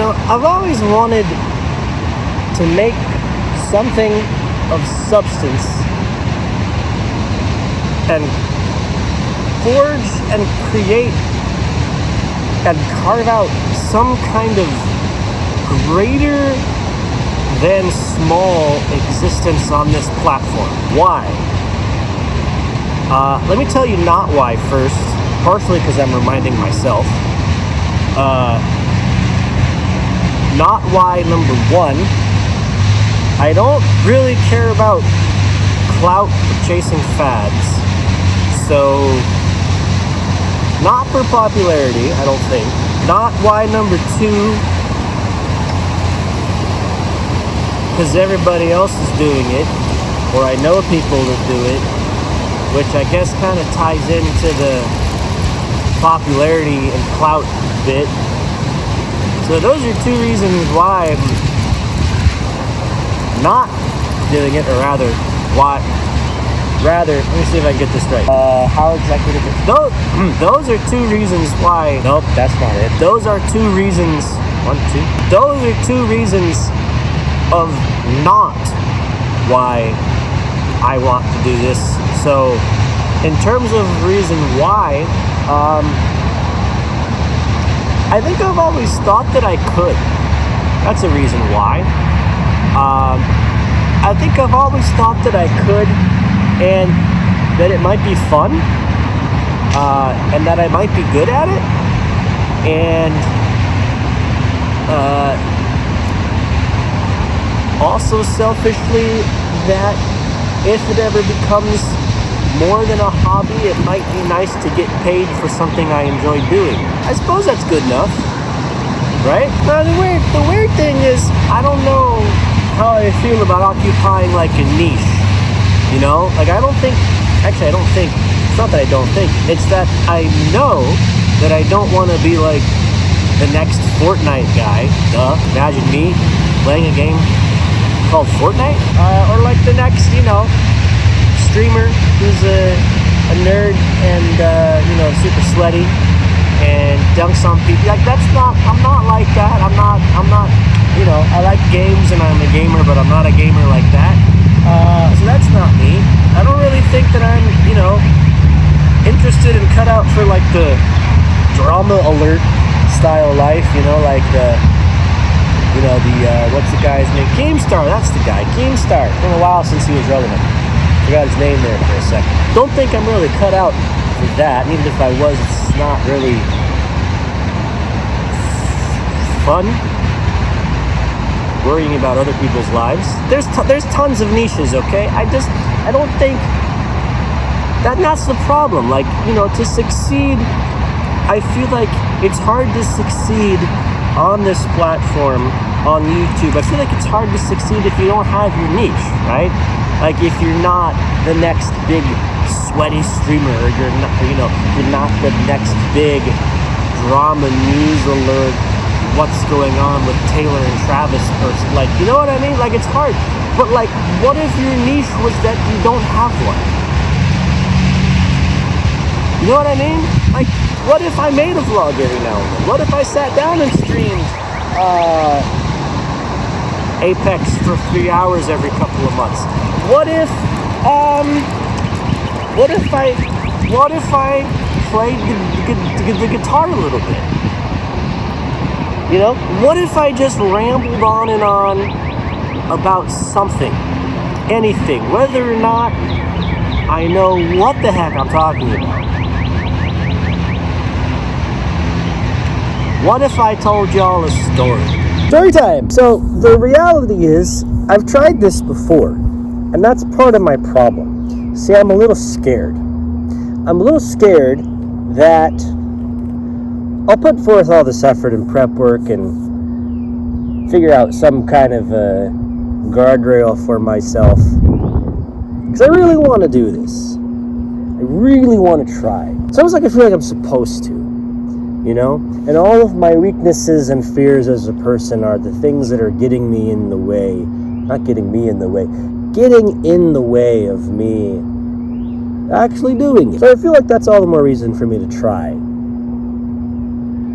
I've always wanted to make something of substance and forge and create and carve out some kind of greater than small existence on this platform. Why? Let me tell you not why first, partially because I'm reminding myself. Not why, number one, I don't really care about clout or chasing fads. So, not for popularity, I don't think. Not why, number two, because everybody else is doing it, or I know people that do it, which I guess kind of ties into the popularity and clout bit. So those are two reasons why I'm not doing it, or rather, let me see if I can get this right. How exactly did it? Those are two reasons why. Nope, that's not it. Those are two reasons. Those are two reasons of not why I want to do this. So, in terms of reason why, I think I've always thought that I could. That's a reason why. I think I've always thought that I could, and that it might be fun, and that I might be good at it, and also selfishly that if it ever becomes more than a hobby, it might be nice to get paid for something I enjoy doing. I suppose that's good enough, right? Now the weird thing is, I don't know how I feel about occupying like a niche, Like it's not that I don't think, it's that I know that I don't want to be like the next Fortnite guy. Imagine me playing a game called Fortnite, or like the next, streamer who's a nerd and super sweaty and dunks on people. Like I'm not like that. I'm not. I like games and I'm a gamer, but I'm not a gamer like that. So that's not me. I don't really think that I'm interested and cut out for like the drama alert style life. Like the. What's the guy's name? Keemstar, that's the guy. Keemstar. It's been a while since he was relevant. Forgot his name there for a second. Don't think I'm really cut out for that. And even if I was, it's not really fun worrying about other people's lives. There's tons of niches, okay? I don't think that's the problem. Like, to succeed, I feel like it's hard to succeed on this platform, on YouTube. I feel like it's hard to succeed if you don't have your niche, right? Like if you're not the next big sweaty streamer, or you're not the next big drama news alert, what's going on with Taylor and Travis person. Like, you know what I mean? Like, it's hard. But like, what if your niche was that you don't have one? You know what I mean? Like, what if I made a vlog every now and then? What if I sat down and streamed Apex for 3 hours every couple of months? What if I played the guitar a little bit? What if I just rambled on and on about something, anything, whether or not I know what the heck I'm talking about? What if I told y'all a story? Story time! So, the reality is, I've tried this before, and that's part of my problem. See, I'm a little scared. I'm a little scared that I'll put forth all this effort and prep work and figure out some kind of a guardrail for myself. Because I really want to do this. I really want to try. It's almost like I feel like I'm supposed to. And all of my weaknesses and fears as a person are the things that are getting in the way of me actually doing it. So I feel like that's all the more reason for me to try.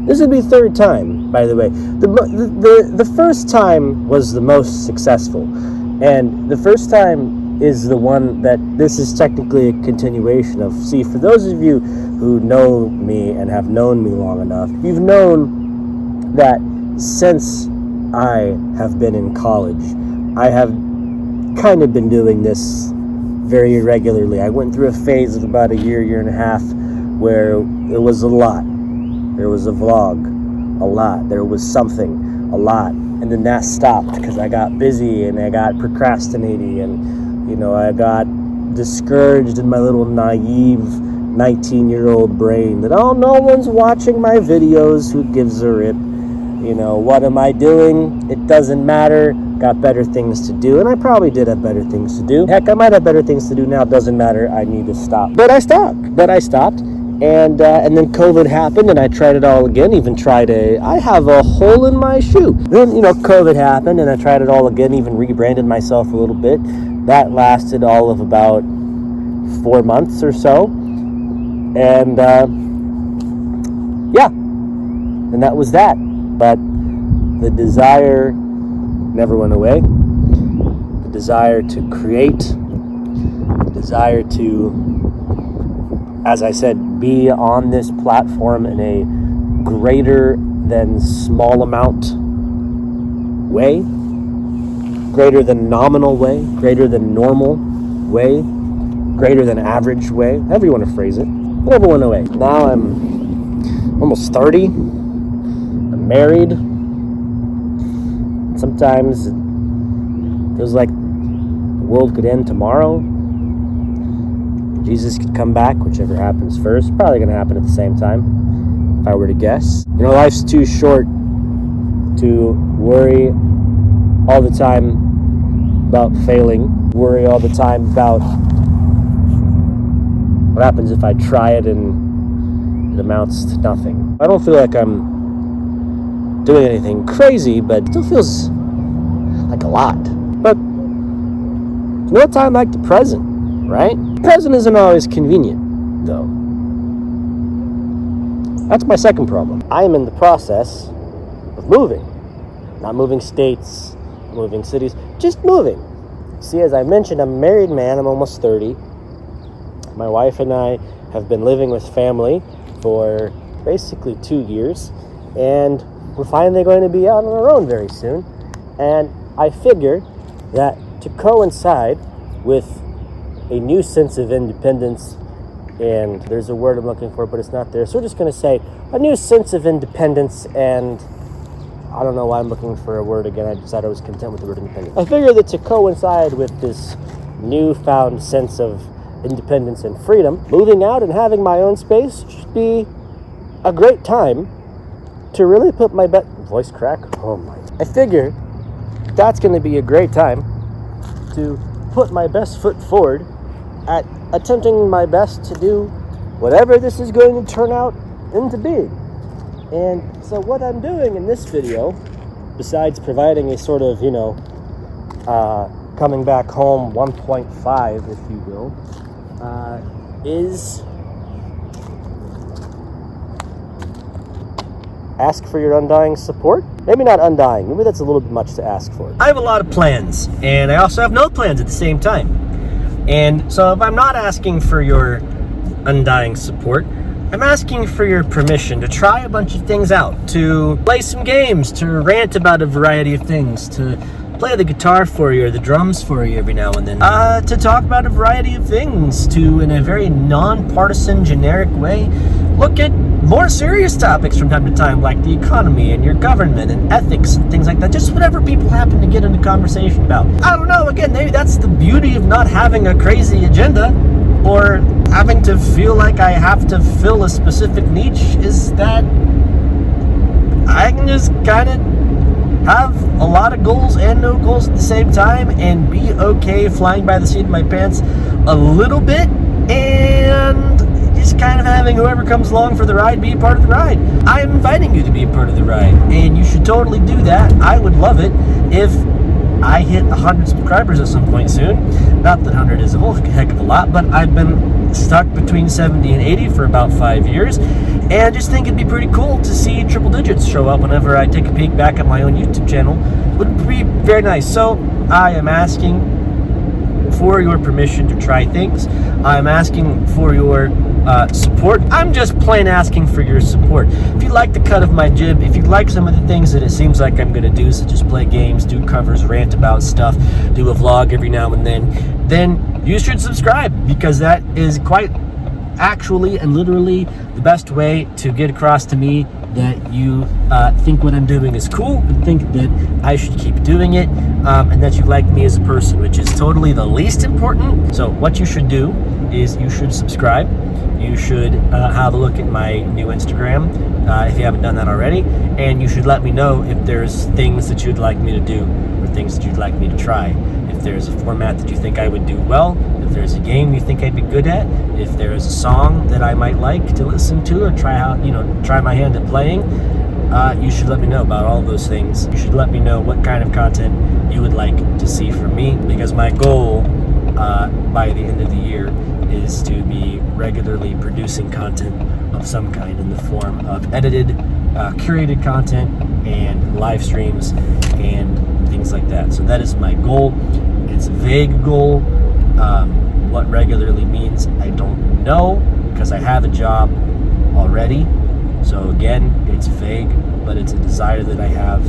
This would be third time, by the way. The first time was the most successful. And the first time is the one that this is technically a continuation of. See, for those of you who know me and have known me long enough, you've known that since I have been in college, I have kind of been doing this very irregularly. I went through a phase of about a year and a half where it was a lot. There was a vlog, a lot. There was something, a lot. And then that stopped because I got busy and I got procrastinating and, you know, I got discouraged in my little naive 19-year-old brain that, oh, no one's watching my videos, who gives a rip? You know, what am I doing? It doesn't matter. Got better things to do. And I probably did have better things to do. Heck, I might have better things to do now. Doesn't matter. I need to stop. But I stopped. And then COVID happened, and I tried it all again. I have a hole in my shoe. Then, you know, COVID happened, and I tried it all again, even rebranded myself a little bit. That lasted all of about 4 months or so. And, yeah. And that was that. But the desire never went away. The desire to create, the desire to, as I said, be on this platform in a greater than small amount way, greater than nominal way, greater than normal way, greater than average way, however you want to phrase it, never went away. Now I'm almost 30. I'm married. Sometimes it feels like the world could end tomorrow. Jesus could come back, whichever happens first. Probably going to happen at the same time, if I were to guess. You know, life's too short to worry all the time about failing, worry all the time about what happens if I try it and it amounts to nothing. I don't feel like I'm doing anything crazy, but it still feels like a lot. But there's no time like the present, right? The present isn't always convenient, though. That's my second problem. I am in the process of moving. Not moving states, moving cities, just moving. See, as I mentioned, I'm a married man. I'm almost 30. My wife and I have been living with family for basically 2 years, and we're finally going to be out on our own very soon. And I figure that to coincide with a new sense of independence, and there's a word I'm looking for, but it's not there, so we're just going to say a new sense of independence, and I don't know why I'm looking for a word again. I decided I was content with the word independence. I figure that to coincide with this newfound sense of independence and freedom, moving out and having my own space should be a great time to really put my voice crack. Oh my! I figure that's going to be a great time to put my best foot forward at attempting my best to do whatever this is going to turn out into being. And so what I'm doing in this video, besides providing a sort of, coming back home 1.5, if you will, is ask for your undying support. Maybe not undying, maybe that's a little bit much to ask for. I have a lot of plans, and I also have no plans at the same time. And so if I'm not asking for your undying support, I'm asking for your permission to try a bunch of things out, to play some games, to rant about a variety of things, to play the guitar for you or the drums for you every now and then, to talk about a variety of things, to, in a very non-partisan, generic way, look at more serious topics from time to time, like the economy and your government and ethics and things like that. Just whatever people happen to get into conversation about. I don't know, again, maybe that's the beauty of not having a crazy agenda or having to feel like I have to fill a specific niche, is that I can just kind of have a lot of goals and no goals at the same time and be okay flying by the seat of my pants a little bit, and just kind of having whoever comes along for the ride be a part of the ride. I'm inviting you to be a part of the ride, and you should totally do that. I would love it if I hit 100 subscribers at some point soon. Not that 100 is a whole heck of a lot, but I've been stuck between 70 and 80 for about 5 years, and I just think it'd be pretty cool to see triple digits show up whenever I take a peek back at my own YouTube channel. Would be very nice. So I am asking for your permission to try things. I'm asking for your support. I'm just plain asking for your support. If you like the cut of my jib, if you like some of the things that it seems like I'm going to do, such as play games, do covers, rant about stuff, do a vlog every now and then you should subscribe, because that is quite actually and literally the best way to get across to me that you think what I'm doing is cool, and think that I should keep doing it, and that you like me as a person, which is totally the least important. So what you should do is you should subscribe. You should have a look at my new Instagram if you haven't done that already, and you should let me know if there's things that you'd like me to do or things that you'd like me to try. If there's a format that you think I would do well, if there's a game you think I'd be good at, if there's a song that I might like to listen to or try my hand at playing, you should let me know about all those things. You should let me know what kind of content you would like to see from me, because my goal by the end of the year is to be regularly producing content of some kind in the form of edited, curated content and live streams and things like that. So that is my goal. It's a vague goal. What regularly means, I don't know, because I have a job already. So again, it's vague, but it's a desire that I have,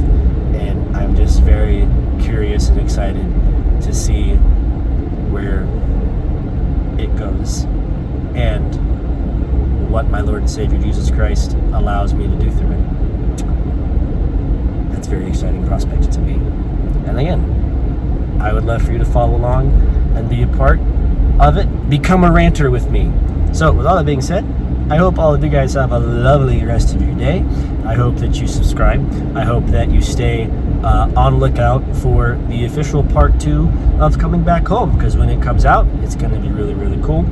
and I'm just very curious and excited to see where it goes and what my Lord and Savior Jesus Christ allows me to do through it. That's a very exciting prospect to me. And again, I would love for you to follow along and be a part of it. Become a ranter with me. So with all that being said, I hope all of you guys have a lovely rest of your day. I hope that you subscribe. I hope that you stay on lookout for the official part 2 of Coming Back Home, because when it comes out, it's going to be really, really cool.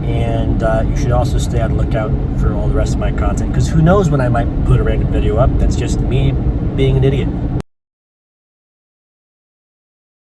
And you should also stay on lookout for all the rest of my content, because who knows when I might put a random video up that's just me being an idiot.